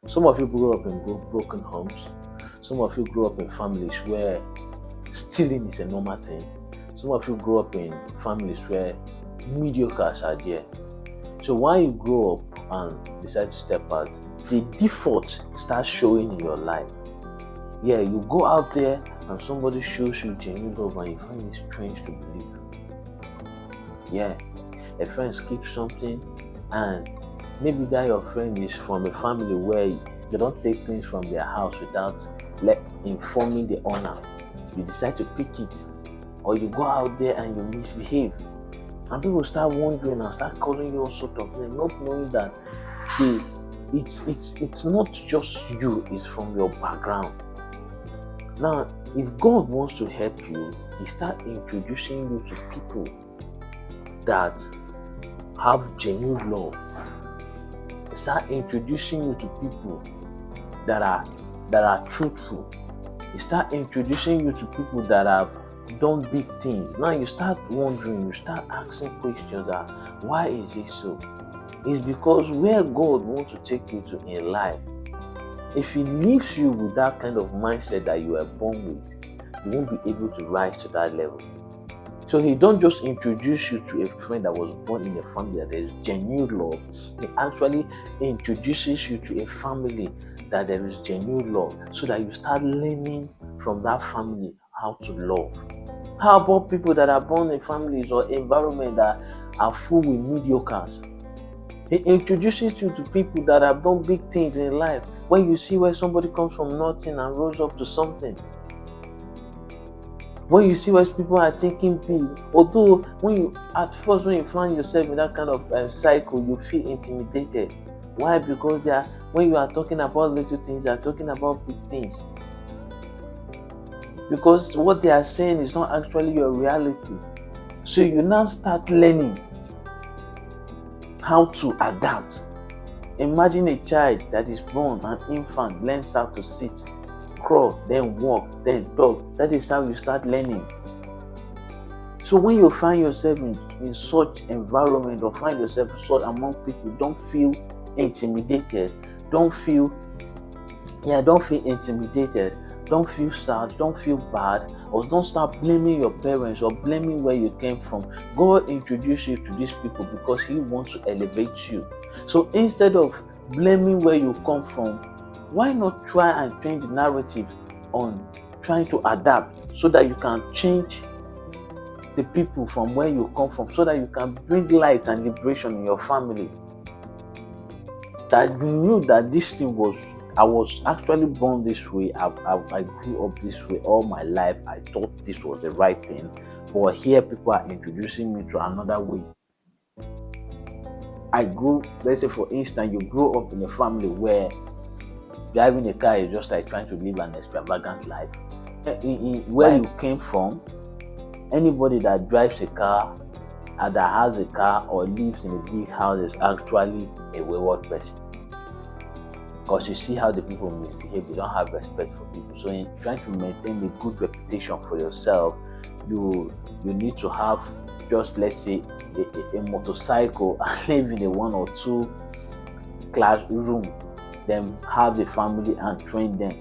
Some of you grew up in broken homes. Some of you grew up in families where stealing is a normal thing. Some of you grew up in families where mediocres are there. So when you grow up and decide to step out, the default starts showing in your life. Yeah, you go out there and somebody shows you genuine love and you find it strange to believe. Yeah, a friend skips something and maybe that your friend is from a family where they don't take things from their house without informing the owner. You decide to pick it, or you go out there and you misbehave, and people start wondering and start calling you all sort of names, not knowing that it's not just you, it's from your background. Now, if God wants to help you, He start introducing you to people that have genuine love. He start introducing you to people that are truthful. He start introducing you to people that have done big things. Now you start wondering, you start asking questions that why is it so? It's because where God wants to take you to in life, if He leaves you with that kind of mindset that you were born with, you won't be able to rise to that level. So He don't just introduce you to a friend that was born in a family that there is genuine love. He actually introduces you to a family that there is genuine love, so that you start learning from that family how to love. How about people that are born in families or environment that are full with mediocres? It introduces you to people that have done big things in life. When you see where somebody comes from nothing and rose up to something. When you see where people are thinking big, although when you find yourself in that kind of cycle, you feel intimidated. Why? Because when you are talking about little things, they are talking about big things. Because what they are saying is not actually your reality. So you now start learning how to adapt. Imagine a child that is born, an infant, learns how to sit, crawl, then walk, then talk. That is how you start learning. So when you find yourself in such environment, or find yourself among people, don't feel intimidated. Don't feel intimidated. Don't feel sad. Don't feel bad. Or don't start blaming your parents or blaming where you came from. God introduced you to these people because He wants to elevate you. So instead of blaming where you come from, why not try and change the narrative on trying to adapt, so that you can change the people from where you come from, so that you can bring light and liberation in your family. That you knew that this thing I was actually born this way. I grew up this way all my life. I thought this was the right thing, but here people are introducing me to another way. Let's say for instance, you grew up in a family where driving a car is just like trying to live an extravagant life. Where you came from, anybody that drives a car, that has a car or lives in a big house is actually a wayward person. Because you see how the people misbehave, they don't have respect for people. So in trying to maintain a good reputation for yourself, you need to have just, let's say, a motorcycle and live in a 1 or 2 classroom, then have a family and train them.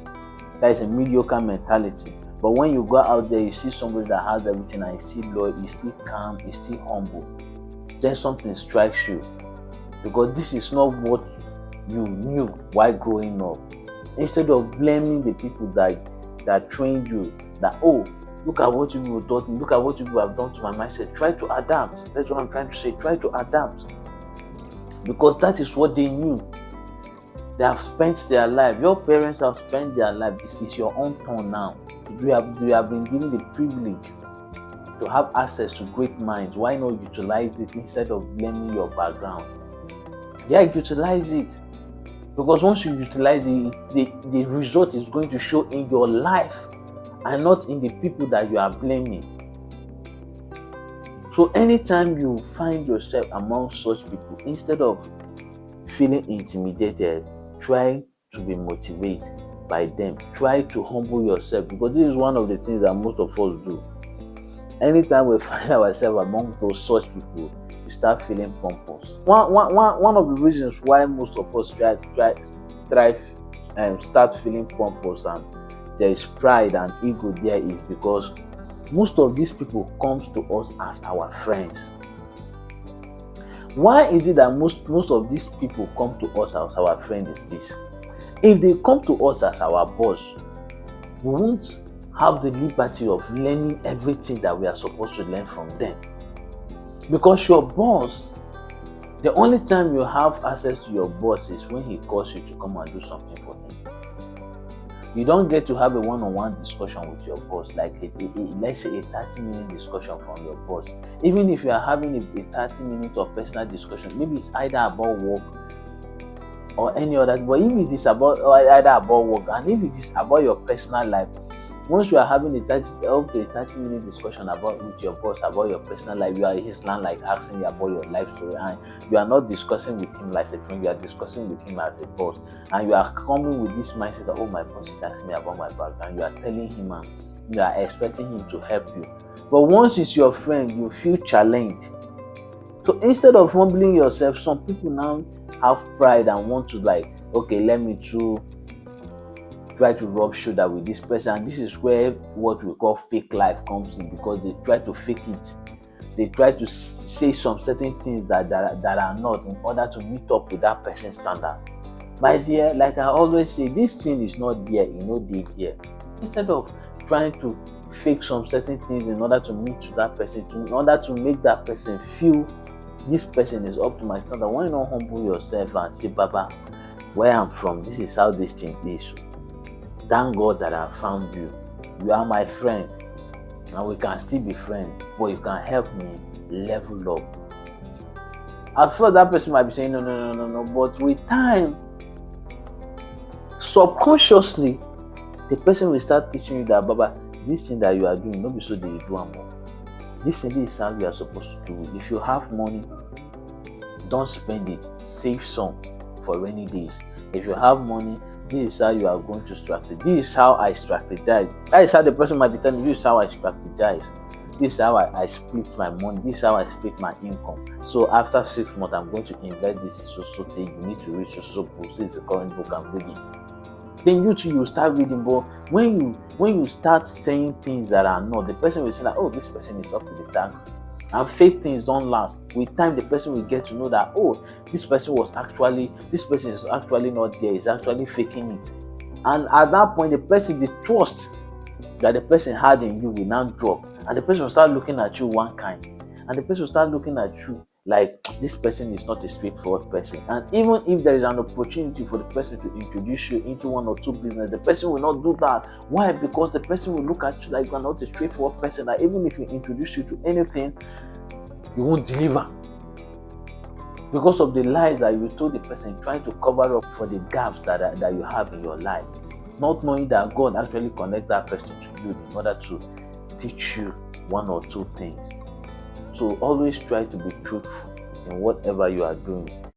That is a mediocre mentality. But when you go out there, you see somebody that has everything and he's still loyal, he's still calm, he's still humble, then something strikes you. Because this is not what you knew while growing up. Instead of blaming the people that trained you, that, oh, look at what you people taught me, look at what you people have done to my mindset, try to adapt. That's what I'm trying to say. Try to adapt. Because that is what they knew. They have spent their life. Your parents have spent their life. It's your own turn now. You have been given the privilege to have access to great minds. Why not utilize it instead of blaming your background? Yeah, utilize it. Because once you utilize it, the result is going to show in your life and not in the people that you are blaming. So anytime you find yourself among such people, instead of feeling intimidated, try to be motivated by them. Try to humble yourself, because this is one of the things that most of us do. Anytime we find ourselves among those such people, we start feeling pompous. One of the reasons why most of us start feeling pompous and there is pride and ego there is because most of these people comes to us as our friends. Why is it that most of these people come to us as our friend is this? If they come to us as our boss, we won't have the liberty of learning everything that we are supposed to learn from them. Because your boss, the only time you have access to your boss is when he calls you to come and do something for him. You don't get to have a one-on-one discussion with your boss, like let's say a 30-minute discussion from your boss. Even if you are having a 30-minute of personal discussion, maybe it's either about work or any other, but if it is about either about work and if it is about your personal life, once you are having a 30-minute discussion with your boss about your personal life, you are his land, like asking you about your life story, and you are not discussing with him like a friend, you are discussing with him as a boss, and you are coming with this mindset that, oh, my boss is asking me about my background. You are telling him and you are expecting him to help you. But once it's your friend, you feel challenged. So instead of humbling yourself, some people now have pride and want to okay, let me try to rub shoulder with this person. And this is where what we call fake life comes in, because they try to fake it. They try to say some certain things that are not, in order to meet up with that person's standard. My dear, like I always say, this thing is not there, there. Instead of trying to fake some certain things in order to meet to that person, in order to make that person feel this person is up to my standard, why not humble yourself and say, Baba, where I'm from, this is how this thing is. Thank God that I found you. You are my friend, and we can still be friends, but you can help me level up. At first, that person might be saying, no, but with time, subconsciously, the person will start teaching you that, Baba, this thing that you are doing, not be so that you do more. This thing is how you are supposed to do. If you have money, don't spend it. Save some for rainy days. If you have money, this is how you are going to strategize. This is how I strategize. That is how the person might be telling you, this is how I strategize. This is how I split my money. This is how I split my income. So after 6 months, I'm going to invest this in so thing. You need to reach so book. This is the current book I'm reading. Then you start reading, but when you start saying things that are not, the person will say that, oh, this person is up to the task. And fake things don't last. With time, the person will get to know that, oh, this person is actually not there. He's actually faking it. And at that point, the trust that the person had in you will now drop. And the person will start looking at you one kind. And the person will start looking at you like, this person is not a straightforward person. And even if there is an opportunity for the person to introduce you into one or two business, the person will not do that. Why? Because the person will look at you like you are not a straightforward person, that even if you introduce you to anything, you won't deliver. Because of the lies that you told the person, trying to cover up for the gaps that you have in your life. Not knowing that God actually connects that person to you in order to teach you one or two things. So always try to be truthful in whatever you are doing.